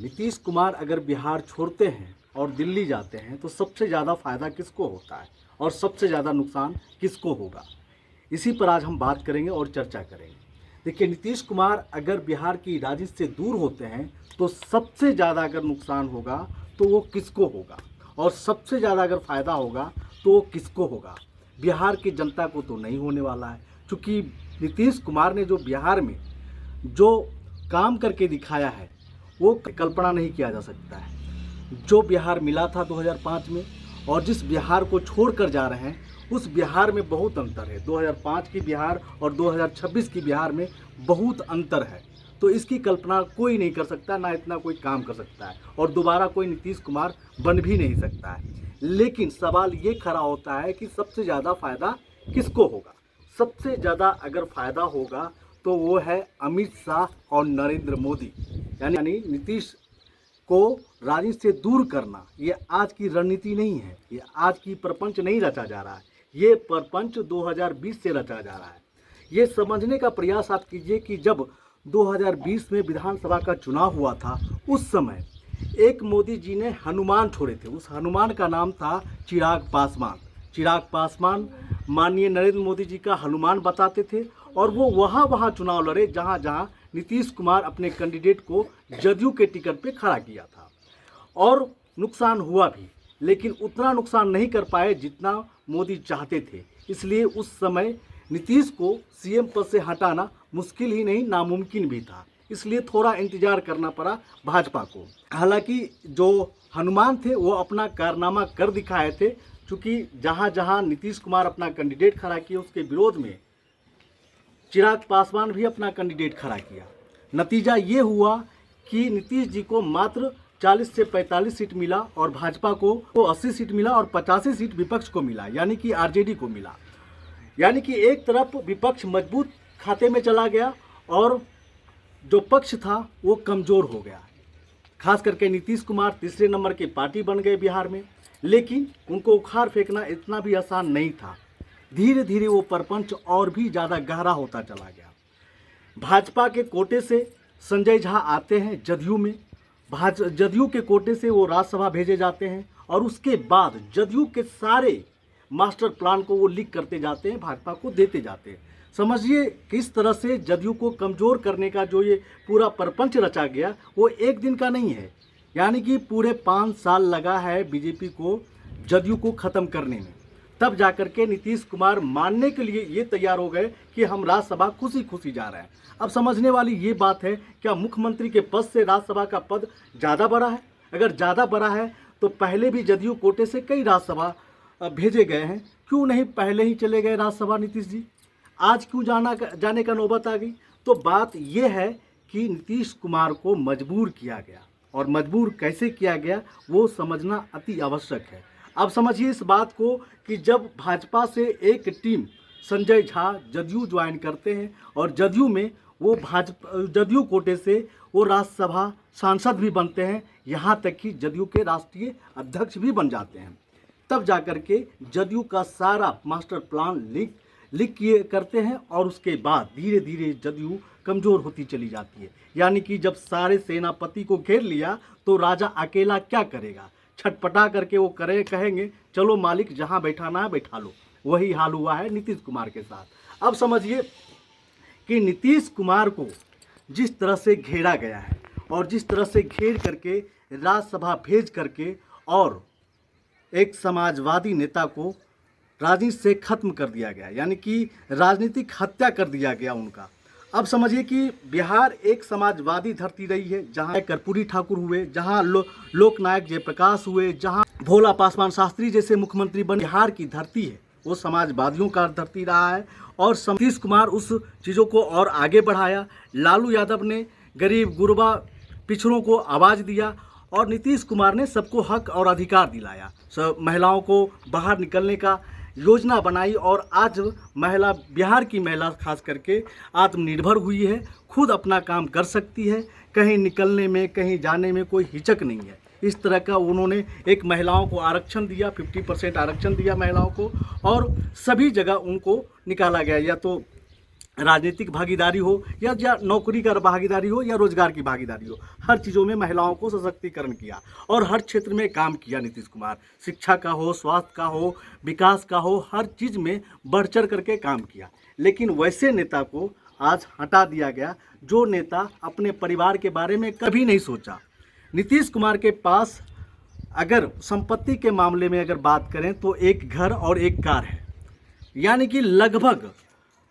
नीतीश कुमार अगर बिहार छोड़ते हैं और दिल्ली जाते हैं तो सबसे ज़्यादा फायदा किसको होता है और सबसे ज़्यादा नुकसान किसको होगा, इसी पर आज हम बात करेंगे और चर्चा करेंगे। देखिए, नीतीश कुमार अगर बिहार की राजनीति से दूर होते हैं तो सबसे ज़्यादा अगर नुकसान होगा तो वो किसको होगा, और सबसे ज़्यादा अगर फ़ायदा होगा तो वो किसको होगा। बिहार की जनता को तो नहीं होने वाला है, क्योंकि नीतीश कुमार ने जो बिहार में जो काम करके दिखाया है वो कल्पना नहीं किया जा सकता है। जो बिहार मिला था 2005 में और जिस बिहार को छोड़कर जा रहे हैं उस बिहार में बहुत अंतर है। 2005 की बिहार और 2026 की बिहार में बहुत अंतर है। तो इसकी कल्पना कोई नहीं कर सकता, ना इतना कोई काम कर सकता है, और दोबारा कोई नीतीश कुमार बन भी नहीं सकता है। लेकिन सवाल ये खड़ा होता है कि सबसे ज़्यादा फायदा किसको होगा। सबसे ज़्यादा अगर फायदा होगा तो वो है अमित शाह और नरेंद्र मोदी। यानी नीतीश को राजनीति से दूर करना ये आज की रणनीति नहीं है, ये आज की प्रपंच नहीं रचा जा रहा है, ये प्रपंच 2020 से रचा जा रहा है। ये समझने का प्रयास आप कीजिए कि जब 2020 में विधानसभा का चुनाव हुआ था उस समय एक मोदी जी ने हनुमान छोड़े थे। उस हनुमान का नाम था चिराग पासवान। चिराग पासवान माननीय नरेंद्र मोदी जी का हनुमान बताते थे, और वो वहाँ चुनाव लड़े जहाँ जहाँ नीतीश कुमार अपने कैंडिडेट को जदयू के टिकट पे खड़ा किया था, और नुकसान हुआ भी, लेकिन उतना नुकसान नहीं कर पाए जितना मोदी चाहते थे। इसलिए उस समय नीतीश को सीएम पद से हटाना मुश्किल ही नहीं, नामुमकिन भी था। इसलिए थोड़ा इंतजार करना पड़ा भाजपा को। हालांकि जो हनुमान थे वो अपना कारनामा कर दिखाए थे, क्योंकि जहाँ जहाँ नीतीश कुमार अपना कैंडिडेट खड़ा किए उसके विरोध में चिराग पासवान भी अपना कैंडिडेट खड़ा किया। नतीजा ये हुआ कि नीतीश जी को मात्र 40 से 45 सीट मिला और भाजपा को 80 सीट मिला और 85 सीट विपक्ष को मिला, यानी कि आरजेडी को मिला। यानी कि एक तरफ विपक्ष मजबूत खाते में चला गया और जो पक्ष था वो कमज़ोर हो गया। खास करके नीतीश कुमार तीसरे नंबर के पार्टी बन गए बिहार में, लेकिन उनको उखाड़ फेंकना इतना भी आसान नहीं था। धीरे धीरे वो प्रपंच और भी ज़्यादा गहरा होता चला गया। भाजपा के कोटे से संजय झा आते हैं जदयू में, जदयू के कोटे से वो राज्यसभा भेजे जाते हैं, और उसके बाद जदयू के सारे मास्टर प्लान को वो लीक करते जाते हैं, भाजपा को देते जाते हैं। समझिए किस तरह से जदयू को कमज़ोर करने का जो ये पूरा प्रपंच रचा गया वो एक दिन का नहीं है। यानी कि पूरे 5 साल लगा है बीजेपी को जदयू को ख़त्म करने में। तब जाकर के नीतीश कुमार मानने के लिए ये तैयार हो गए कि हम राज्यसभा खुशी खुशी जा रहे हैं। अब समझने वाली ये बात है, क्या मुख्यमंत्री के पद से राज्यसभा का पद ज़्यादा बड़ा है? अगर ज़्यादा बड़ा है तो पहले भी जदयू कोटे से कई राज्यसभा भेजे गए हैं, क्यों नहीं पहले ही चले गए राज्यसभा नीतीश जी? आज क्यों जाने का नौबत आ गई? तो बात यह है कि नीतीश कुमार को मजबूर किया गया, और मजबूर कैसे किया गया वो समझना अति आवश्यक है। अब समझिए इस बात को कि जब भाजपा से एक टीम संजय झा जदयू ज्वाइन करते हैं और जदयू में वो जदयू कोटे से वो राज्यसभा सांसद भी बनते हैं, यहाँ तक कि जदयू के राष्ट्रीय अध्यक्ष भी बन जाते हैं, तब जाकर के जदयू का सारा मास्टर प्लान लीक किए करते हैं, और उसके बाद धीरे धीरे जदयू कमज़ोर होती चली जाती है। यानी कि जब सारे सेनापति को घेर लिया तो राजा अकेला क्या करेगा? छटपटा करके वो कहेंगे चलो मालिक जहाँ बैठाना है बैठा लो। वही हाल हुआ है नीतीश कुमार के साथ। अब समझिए कि नीतीश कुमार को जिस तरह से घेरा गया है और जिस तरह से घेर करके राज्यसभा भेज करके और एक समाजवादी नेता को राजनीति से खत्म कर दिया गया, यानी कि राजनीतिक हत्या कर दिया गया उनका। अब समझिए कि बिहार एक समाजवादी धरती रही है, जहां कर्पूरी ठाकुर हुए, जहां लोकनायक जयप्रकाश हुए, जहां भोला पासवान शास्त्री जैसे मुख्यमंत्री बने। बिहार की धरती है वो समाजवादियों का धरती रहा है, और नीतीश कुमार उस चीज़ों को और आगे बढ़ाया। लालू यादव ने गरीब गुरबा पिछड़ों को आवाज़ दिया, और नीतीश कुमार ने सबको हक और अधिकार दिलाया। सब महिलाओं को बाहर निकलने का योजना बनाई, और आज महिला, बिहार की महिला खास करके आत्मनिर्भर हुई है, खुद अपना काम कर सकती है, कहीं निकलने में कहीं जाने में कोई हिचक नहीं है। इस तरह का उन्होंने एक महिलाओं को आरक्षण दिया, 50% आरक्षण दिया महिलाओं को, और सभी जगह उनको निकाला गया, या तो राजनीतिक भागीदारी हो या नौकरी का भागीदारी हो या रोजगार की भागीदारी हो, हर चीज़ों में महिलाओं को सशक्तिकरण किया और हर क्षेत्र में काम किया नीतीश कुमार। शिक्षा का हो, स्वास्थ्य का हो, विकास का हो, हर चीज़ में बढ़ चढ़ करके काम किया। लेकिन वैसे नेता को आज हटा दिया गया जो नेता अपने परिवार के बारे में कभी नहीं सोचा। नीतीश कुमार के पास अगर संपत्ति के मामले में अगर बात करें तो एक घर और एक कार है, यानी कि लगभग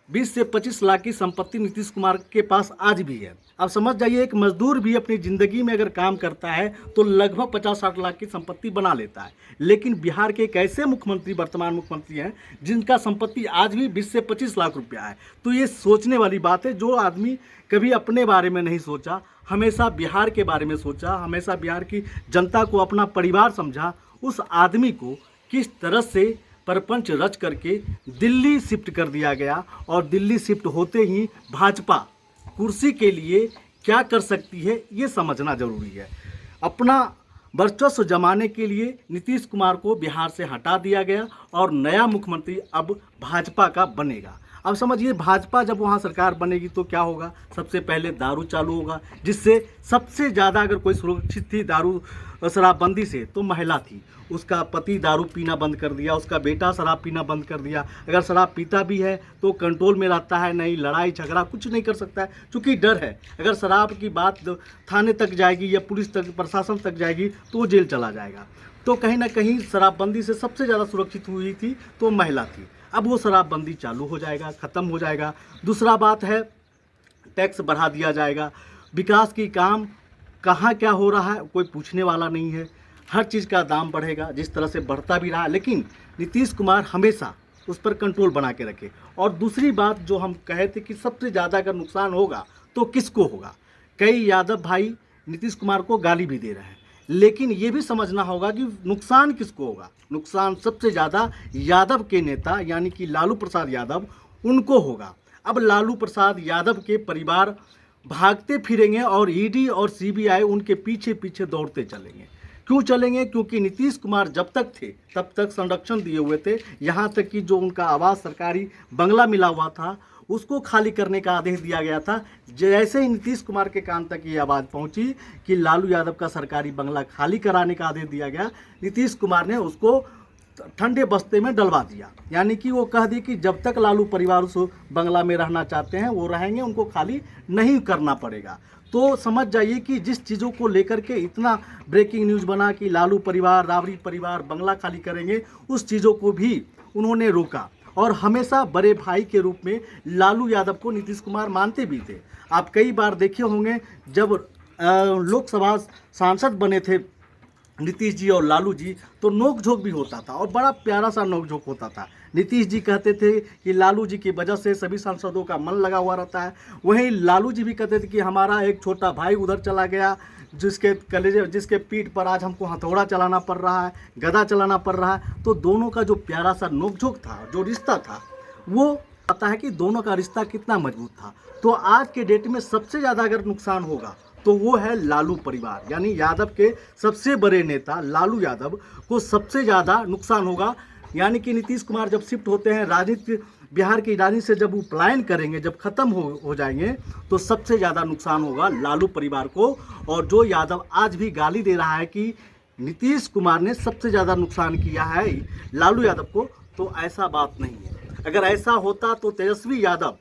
20 से 25 लाख की संपत्ति नीतीश कुमार के पास आज भी है। अब समझ जाइए, एक मजदूर भी अपनी ज़िंदगी में अगर काम करता है तो लगभग 50-60 लाख की संपत्ति बना लेता है। लेकिन बिहार के एक ऐसे मुख्यमंत्री, वर्तमान मुख्यमंत्री हैं, जिनका संपत्ति आज भी 20 से 25 लाख रुपया है। तो ये सोचने वाली बात है। जो आदमी कभी अपने बारे में नहीं सोचा, हमेशा बिहार के बारे में सोचा, हमेशा बिहार की जनता को अपना परिवार समझा, उस आदमी को किस तरह से परपंच रच करके दिल्ली शिफ्ट कर दिया गया। और दिल्ली शिफ्ट होते ही भाजपा कुर्सी के लिए क्या कर सकती है ये समझना जरूरी है। अपना वर्चस्व जमाने के लिए नीतीश कुमार को बिहार से हटा दिया गया और नया मुख्यमंत्री अब भाजपा का बनेगा। अब समझिए, भाजपा जब वहाँ सरकार बनेगी तो क्या होगा? सबसे पहले दारू चालू होगा, जिससे सबसे ज़्यादा अगर कोई सुरक्षित थी दारू शराबबंदी से तो महिला थी। उसका पति दारू पीना बंद कर दिया, उसका बेटा शराब पीना बंद कर दिया। अगर शराब पीता भी है तो कंट्रोल में रहता है, नहीं लड़ाई झगड़ा कुछ नहीं कर सकता है, क्योंकि डर है। अगर शराब की बात थाने तक जाएगी या पुलिस तक, प्रशासन तक जाएगी तो जेल चला जाएगा। तो कहीं ना कहीं शराबबंदी से सबसे ज़्यादा सुरक्षित हुई थी तो महिला थी। अब वो शराबबंदी चालू हो जाएगा, ख़त्म हो जाएगा। दूसरा बात है, टैक्स बढ़ा दिया जाएगा। विकास की काम कहाँ क्या हो रहा है कोई पूछने वाला नहीं है। हर चीज़ का दाम बढ़ेगा, जिस तरह से बढ़ता भी रहा, लेकिन नीतीश कुमार हमेशा उस पर कंट्रोल बना के रखे। और दूसरी बात जो हम कहे थे कि सबसे ज़्यादा अगर नुकसान होगा तो किसको होगा? कई यादव भाई नीतीश कुमार को गाली भी दे रहे हैं, लेकिन ये भी समझना होगा कि नुकसान किसको होगा। नुकसान सबसे ज़्यादा यादव के नेता यानी कि लालू प्रसाद यादव, उनको होगा। अब लालू प्रसाद यादव के परिवार भागते फिरेंगे और ईडी और सीबीआई उनके पीछे पीछे दौड़ते चलेंगे। क्यों चलेंगे? क्योंकि नीतीश कुमार जब तक थे तब तक संरक्षण दिए हुए थे। यहाँ तक कि जो उनका आवास सरकारी बंगला मिला हुआ था उसको खाली करने का आदेश दिया गया था। जैसे ही नीतीश कुमार के कान तक ये आवाज़ पहुंची कि लालू यादव का सरकारी बंगला खाली कराने का आदेश दिया गया, नीतीश कुमार ने उसको ठंडे बस्ते में डलवा दिया। यानी कि वो कह दी कि जब तक लालू परिवार उस बंगला में रहना चाहते हैं वो रहेंगे, उनको खाली नहीं करना पड़ेगा। तो समझ जाइए कि जिस चीज़ों को लेकर के इतना ब्रेकिंग न्यूज़ बना कि लालू परिवार, राबड़ी परिवार बंगला खाली करेंगे, उस चीज़ों को भी उन्होंने रोका। और हमेशा बड़े भाई के रूप में लालू यादव को नीतीश कुमार मानते भी थे। आप कई बार देखे होंगे जब लोकसभा सांसद बने थे नीतीश जी और लालू जी, तो नोक झोंक भी होता था और बड़ा प्यारा सा नोक झोंक होता था। नीतीश जी कहते थे कि लालू जी की वजह से सभी सांसदों का मन लगा हुआ रहता है। वहीं लालू जी भी कहते थे कि हमारा एक छोटा भाई उधर चला गया, जिसके पीठ पर आज हमको हथौड़ा चलाना पड़ रहा है, गदा चलाना पड़ रहा है। तो दोनों का जो प्यारा सा नोक झोंक था, जो रिश्ता था, वो पता है कि दोनों का रिश्ता कितना मजबूत था। तो आज के डेट में सबसे ज़्यादा अगर नुकसान होगा तो वो है लालू परिवार, यानी यादव के सबसे बड़े नेता लालू यादव को सबसे ज़्यादा नुकसान होगा। यानी कि नीतीश कुमार जब शिफ्ट होते हैं राजनीति, बिहार की राजनीति से जब वो पलायन करेंगे, जब ख़त्म हो जाएंगे, तो सबसे ज़्यादा नुकसान होगा लालू परिवार को। और जो यादव आज भी गाली दे रहा है कि नीतीश कुमार ने सबसे ज़्यादा नुकसान किया है लालू यादव को, तो ऐसा बात नहीं है। अगर ऐसा होता तो तेजस्वी यादव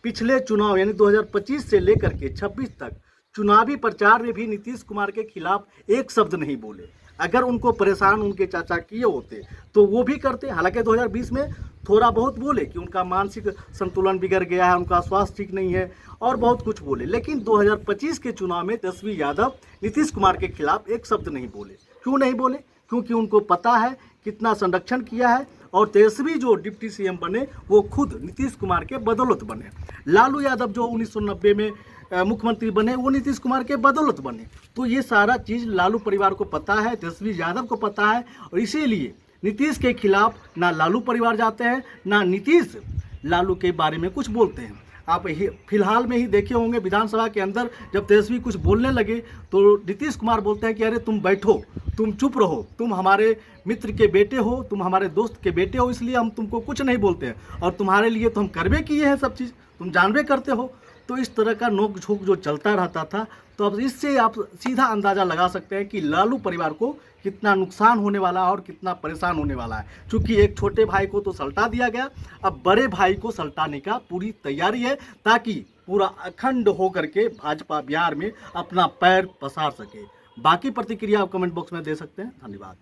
पिछले चुनाव यानी 2025 से लेकर के 26 तक चुनावी प्रचार में भी नीतीश कुमार के खिलाफ एक शब्द नहीं बोले। अगर उनको परेशान उनके चाचा किए होते तो वो भी करते। हालांकि 2020 में थोड़ा बहुत बोले कि उनका मानसिक संतुलन बिगड़ गया है, उनका स्वास्थ्य ठीक नहीं है और बहुत कुछ बोले, लेकिन 2025 के चुनाव में तेजस्वी यादव नीतीश कुमार के खिलाफ एक शब्द नहीं बोले। क्यों नहीं बोले? क्योंकि उनको पता है कितना संरक्षण किया है। और तेजस्वी जो डिप्टी सीएम बने वो खुद नीतीश कुमार के बदौलत बने। लालू यादव जो 1990 में मुख्यमंत्री बने वो नीतीश कुमार के बदौलत बने। तो ये सारा चीज़ लालू परिवार को पता है, तेजस्वी यादव को पता है, और इसीलिए नीतीश के खिलाफ ना लालू परिवार जाते हैं ना नीतीश लालू के बारे में कुछ बोलते हैं। आप फिलहाल में ही देखे होंगे विधानसभा के अंदर जब तेजस्वी कुछ बोलने लगे तो नीतीश कुमार बोलते हैं कि अरे तुम बैठो, तुम चुप रहो, तुम हमारे मित्र के बेटे हो, तुम हमारे दोस्त के बेटे हो, इसलिए हम तुमको कुछ नहीं बोलते हैं और तुम्हारे लिए तो हम करबे किए हैं सब चीज़। तुम जानबे करते हो। तो इस तरह का नोक झोंक जो चलता रहता था, तो अब इससे आप सीधा अंदाज़ा लगा सकते हैं कि लालू परिवार को कितना नुकसान होने वाला है और कितना परेशान होने वाला है। चूँकि एक छोटे भाई को तो सल्टा दिया गया, अब बड़े भाई को सल्टाने का पूरी तैयारी है, ताकि पूरा अखंड होकर के भाजपा बिहार में अपना पैर पसार सके। बाकी प्रतिक्रिया आप कमेंट बॉक्स में दे सकते हैं। धन्यवाद।